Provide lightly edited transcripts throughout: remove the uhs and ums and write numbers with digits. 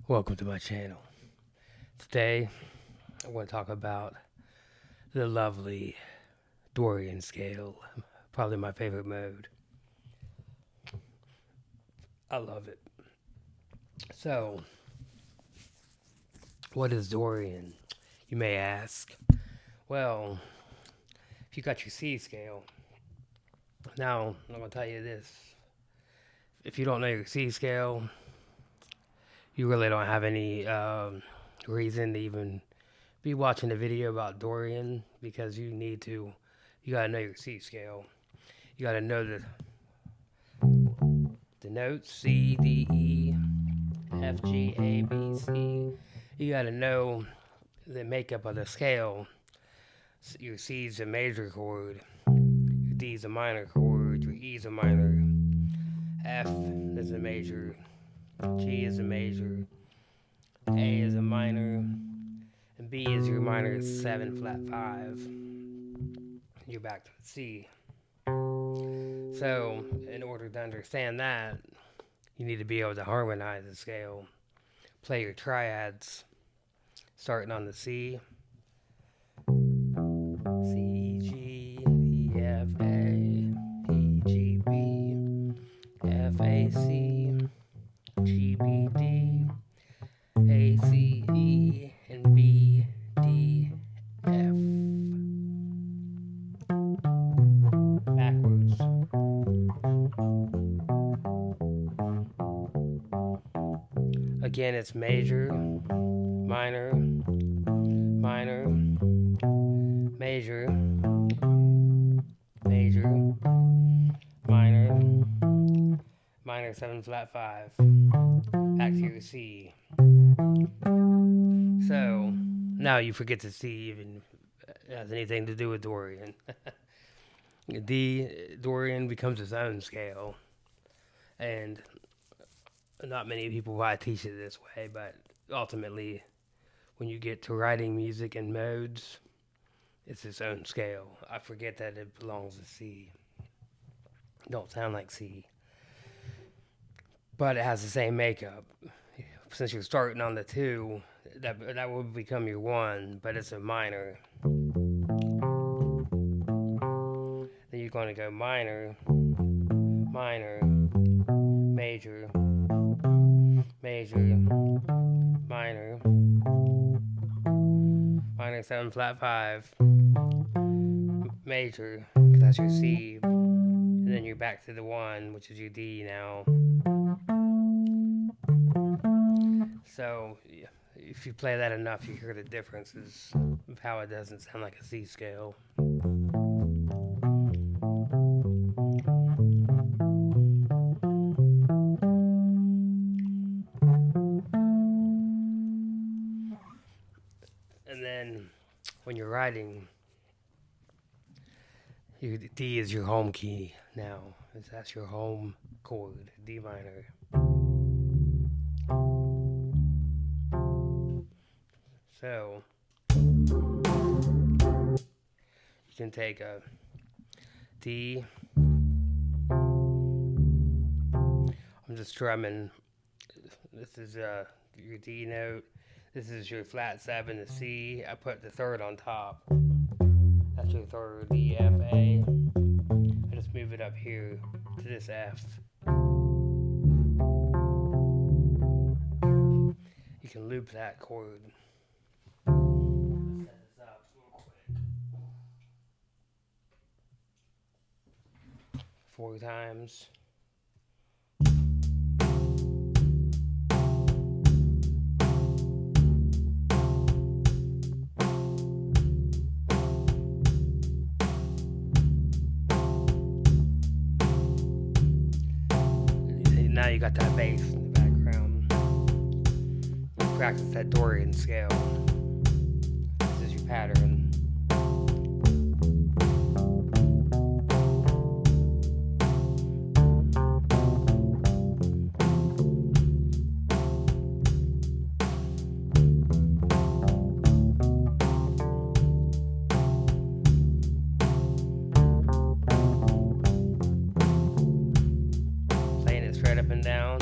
Welcome to my channel. Today, I want to talk about the lovely Dorian scale, probably my favorite mode. I love it. So, what is Dorian, you may ask? Well, if you got your C scale, now I'm going to tell you this. If you don't know your C scale, you really don't have any reason to even be watching a video about Dorian, because you gotta know your C scale. You gotta know the notes C, D, E, F, G, A, B, C. You gotta know the makeup of the scale. Your C is a major chord, your D is a minor chord, your E is a minor, F is a major, G is a major, A is a minor, and B is your minor 7 flat 5. You're back to the C. So, in order to understand that, you need to be able to harmonize the scale. Play your triads, starting on the C. C, E, G, E, F, A, E, G, B, F, A, C, G, B, D, A, C, E, and B, D, F. Backwards. Again, it's major, minor, minor, major, major, minor, minor 7 flat 5. Back to your C. So, now you forget the C even has anything to do with Dorian. Dorian becomes its own scale. And not many people why I teach it this way, but ultimately, when you get to writing music in modes, it's its own scale. I forget that it belongs to C. Don't sound like C. But it has the same makeup. Since you're starting on the 2, that will become your 1, but it's a minor. Then you're going to go minor, minor, major, major, minor, minor 7 flat 5, major, because that's your C, and then you're back to the 1, which is your D now. So, if you play that enough, you hear the differences of how it doesn't sound like a C scale. And then, when you're writing, your D is your home key now. That's your home chord, D minor. So, you can take a D. I'm just strumming. This is your D note. This is your flat 7, the C. I put the 3rd on top. That's your 3rd, D, F, A. I just move it up here to this F. You can loop that chord. Let's set this up real quick. 4 times. Now you got that bass in the background. You practice that Dorian scale. This is your pattern. Playing it straight up and down.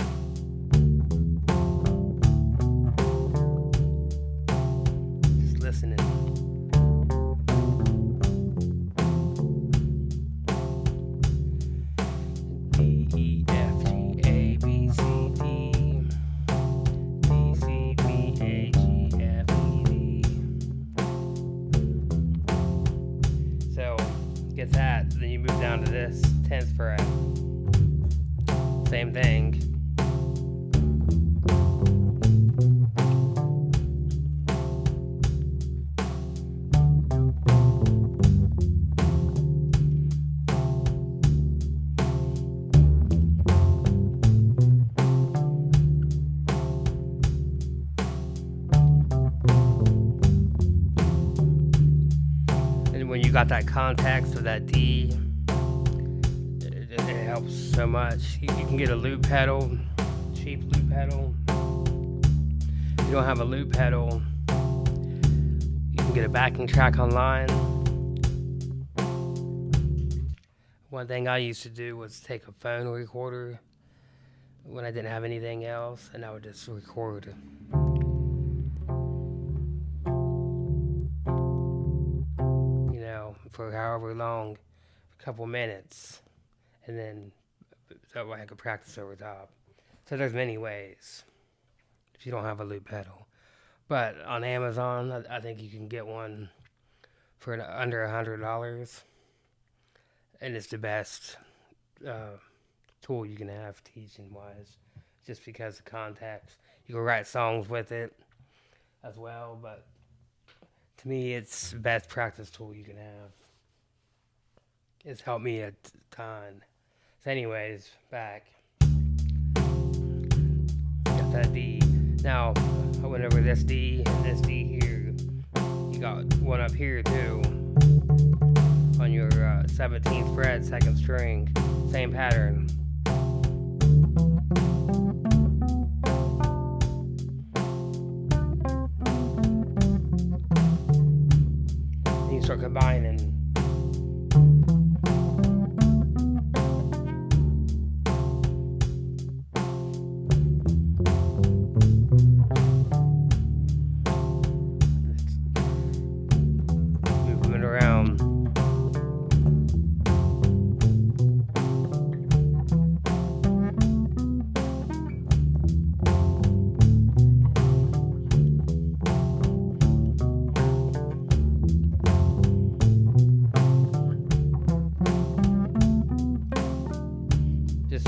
got that context of that D, it helps so much. You can get a loop pedal, cheap loop pedal. If you don't have a loop pedal, you can get a backing track online. One thing I used to do was take a phone recorder when I didn't have anything else, and I would just record. For however long, a couple minutes, and then that way I could practice over top. So there's many ways if you don't have a loop pedal. But on Amazon, I think you can get one for under $100, and it's the best tool you can have teaching-wise, just because of context. You can write songs with it as well, but to me, it's the best practice tool you can have. It's helped me a ton. So anyways, back. Got that D. Now, I went over this D and this D here. You got one up here too. On your 17th fret, 2nd string. Same pattern. And you start combining.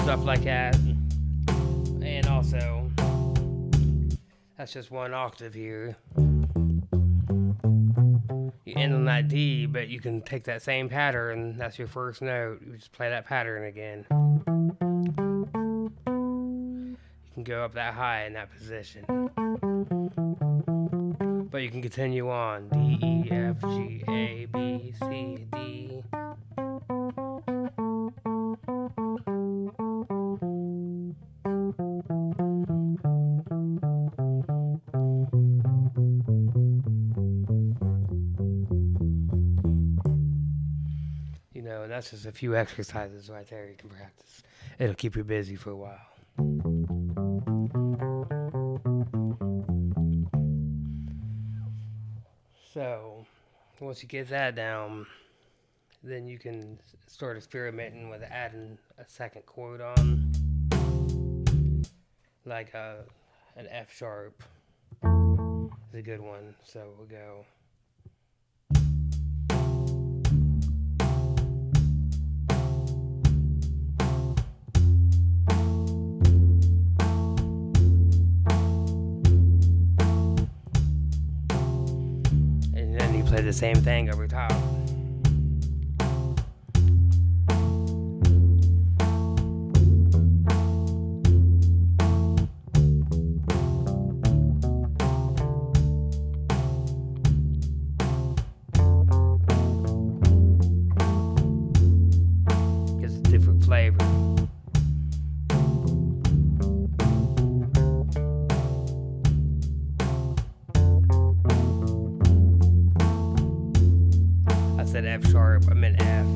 Stuff like that. And also, that's just one octave here. You end on that D, but you can take that same pattern. That's your first note. You just play that pattern again. You can go up that high in that position. But you can continue on. D, E, F, G, A, B, C, D. And that's just a few exercises right there you can practice. It'll keep you busy for a while. So, once you get that down, then you can start experimenting with adding a second chord on, like an F sharp is a good one. So we'll go. Play the same thing over top. Gives a different flavor. F sharp, I meant F.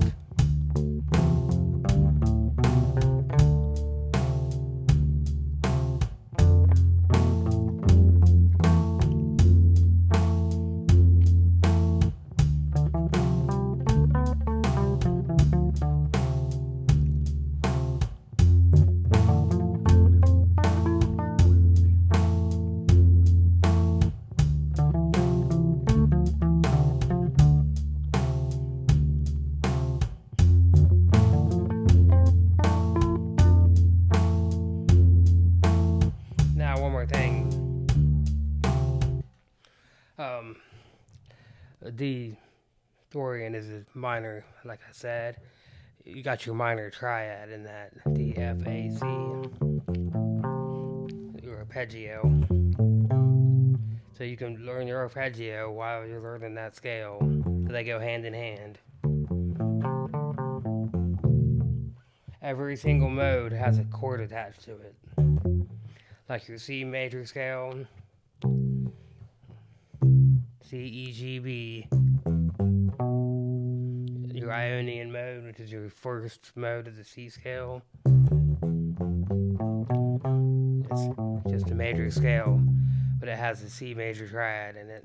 D Dorian is a minor, like I said. You got your minor triad in that. D, F, A, C. Your arpeggio. So you can learn your arpeggio while you're learning that scale. So they go hand in hand. Every single mode has a chord attached to it. Like your C major scale, C, E, G, B. Your Ionian mode, which is your first mode of the C scale. It's just a major scale, but it has a C major triad in it.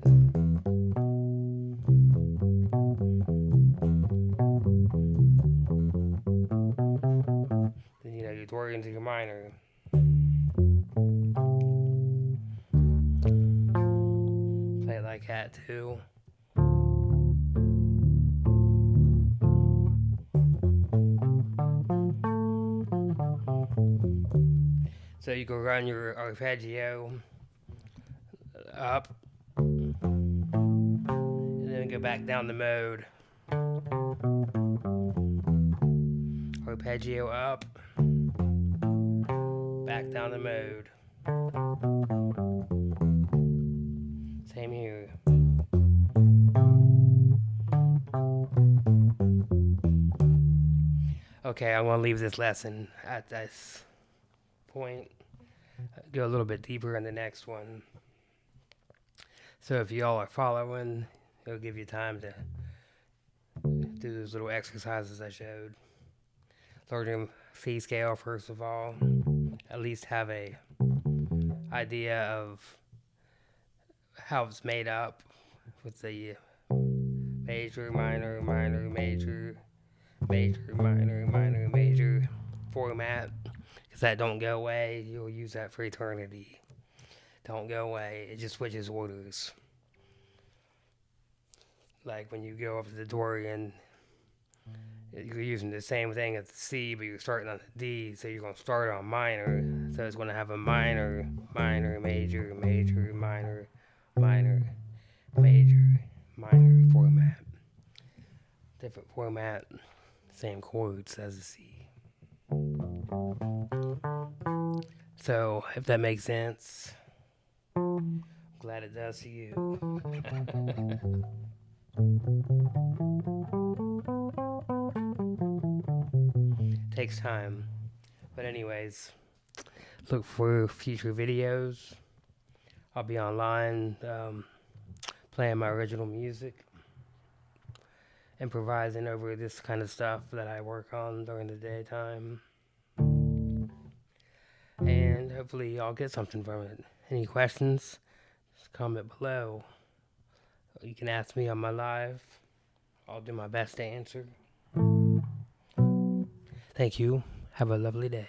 Then your Dorian to your minor. Play it like that too. So you can run your arpeggio up, and then go back down the mode. Arpeggio up, back down the mode. Same here. Okay, I'm going to leave this lesson at this point. Go a little bit deeper in the next one. So if y'all are following, it'll give you time to do those little exercises I showed. Learn your C scale first of all. At least have a idea of how it's made up with the major, minor, minor, major, major, minor, minor, major format. Because that don't go away. You'll use that for eternity. Don't go away. It just switches orders. Like when you go up to the Dorian, you're using the same thing as the C, but you're starting on the D, so you're going to start on minor. So it's going to have a minor, minor, major, major, minor, minor, major, minor format. Different format, same chords as the C. So, if that makes sense, I'm glad it does to you. Takes time. But anyways, look for future videos. I'll be online playing my original music, improvising over this kind of stuff that I work on during the daytime. And hopefully y'all get something from it. Any questions? Just comment below. You can ask me on my live. I'll do my best to answer. Thank you. Have a lovely day.